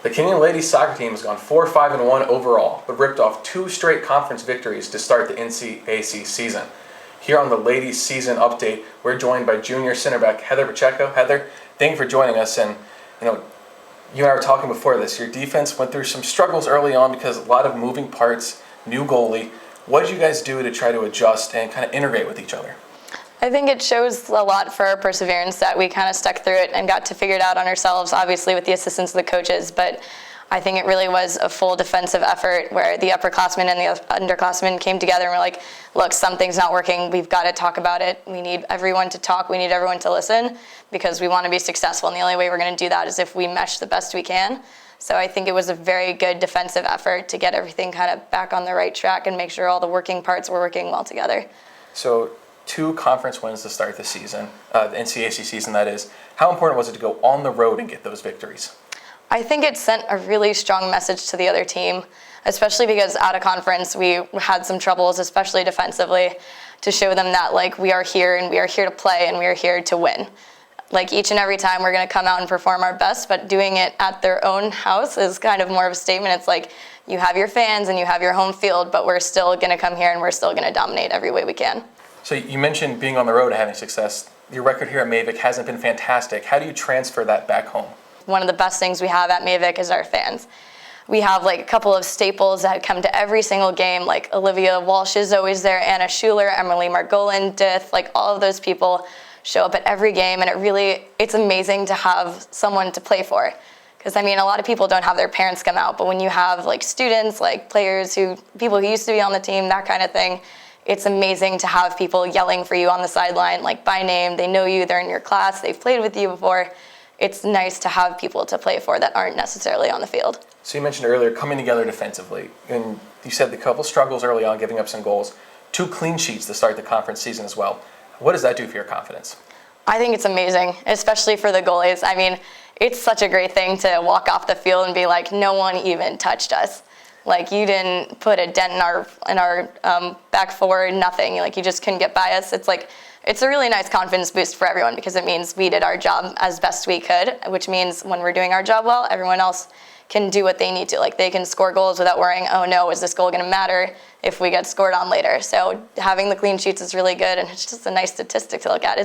The Kenyon ladies soccer team has gone 4-5-1 overall, but ripped off 2 straight conference victories to start the NCAC season. Here on the ladies season update, we're joined by junior center back Heather Pacheco. Heather, thank you for joining us. And you and I were talking before this. Your defense went through some struggles early on because a lot of moving parts, new goalie. What did you guys do to try to adjust and kind of integrate with each other? I think it shows a lot for our perseverance that we kind of stuck through it and got to figure it out on ourselves, obviously with the assistance of the coaches, but I think it really was a full defensive effort where the upperclassmen and the underclassmen came together and were like, look, something's not working, we've got to talk about it, we need everyone to talk, we need everyone to listen because we want to be successful, and the only way we're going to do that is if we mesh the best we can. So I think it was a very good defensive effort to get everything kind of back on the right track and make sure all the working parts were working well together. So 2 conference wins to start the season, the NCAC season that is. How important was it to go on the road and get those victories? I think it sent a really strong message to the other team, especially because out of conference we had some troubles, especially defensively, to show them that we are here and we are here to play and we are here to win. Each and every time we're going to come out and perform our best, but doing it at their own house is kind of more of a statement. It's like you have your fans and you have your home field, but we're still going to come here and we're still going to dominate every way we can. So you mentioned being on the road and having success. Your record here at Mavic hasn't been fantastic. How do you transfer that back home? One of the best things we have at Mavic is our fans. We have a couple of staples that come to every single game, like Olivia Walsh is always there, Anna Schuler, Emily Margolin, Dith, all of those people show up at every game, and it's amazing to have someone to play for. Because a lot of people don't have their parents come out, but when you have students, players, people who used to be on the team, that kind of thing, it's amazing to have people yelling for you on the sideline, by name. They know you, they're in your class, they've played with you before. It's nice to have people to play for that aren't necessarily on the field. So you mentioned earlier coming together defensively, and you said the couple struggles early on, giving up some goals. 2 clean sheets to start the conference season as well. What does that do for your confidence? I think it's amazing, especially for the goalies. It's such a great thing to walk off the field and be like, no one even touched us. You didn't put a dent in our back forward, nothing. You just couldn't get by us. It's a really nice confidence boost for everyone because it means we did our job as best we could, which means when we're doing our job well, everyone else can do what they need to. They can score goals without worrying, oh no, is this goal going to matter if we get scored on later? So having the clean sheets is really good, and it's just a nice statistic to look at.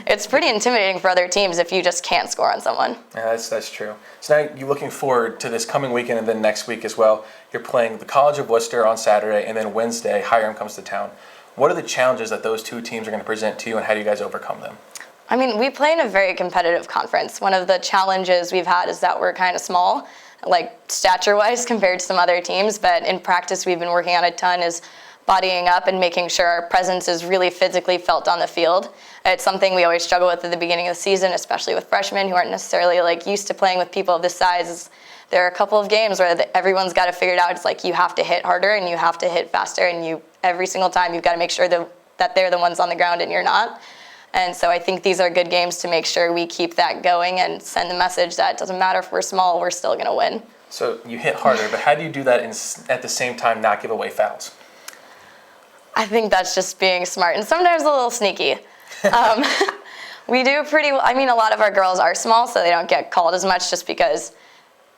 It's pretty intimidating for other teams if you just can't score on someone. Yeah, that's true. So now you're looking forward to this coming weekend and then next week as well. You're playing the College of Wooster on Saturday, and then Wednesday, Hiram comes to town. What are the challenges that those 2 teams are going to present to you, and how do you guys overcome them? We play in a very competitive conference. One of the challenges we've had is that we're kind of small, stature-wise compared to some other teams, but in practice we've been working on a ton is bodying up and making sure our presence is really physically felt on the field. It's something we always struggle with at the beginning of the season, especially with freshmen who aren't necessarily used to playing with people of this size. There are a couple of games where everyone's got to figure it out. It's you have to hit harder and you have to hit faster, and every single time you've got to make sure that they're the ones on the ground and you're not. And so I think these are good games to make sure we keep that going and send the message that it doesn't matter if we're small, we're still going to win. So you hit harder, but how do you do that at the same time not give away fouls? I think that's just being smart and sometimes a little sneaky. We do pretty well. A lot of our girls are small, so they don't get called as much just because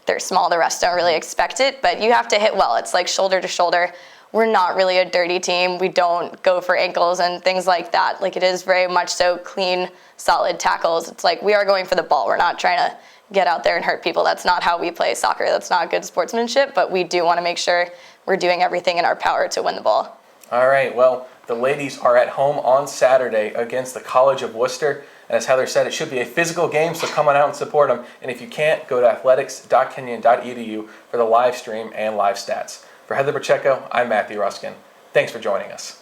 they're small. The rest don't really expect it, but you have to hit well. It's shoulder to shoulder. We're not really a dirty team. We don't go for ankles and things like that. It is very much so clean, solid tackles. It's we are going for the ball. We're not trying to get out there and hurt people. That's not how we play soccer. That's not good sportsmanship, but we do want to make sure we're doing everything in our power to win the ball. All right, well, the ladies are at home on Saturday against the College of Wooster. And as Heather said, it should be a physical game, so come on out and support them. And if you can't, go to athletics.kenyon.edu for the live stream and live stats. For Heather Pacheco, I'm Matthew Ruskin. Thanks for joining us.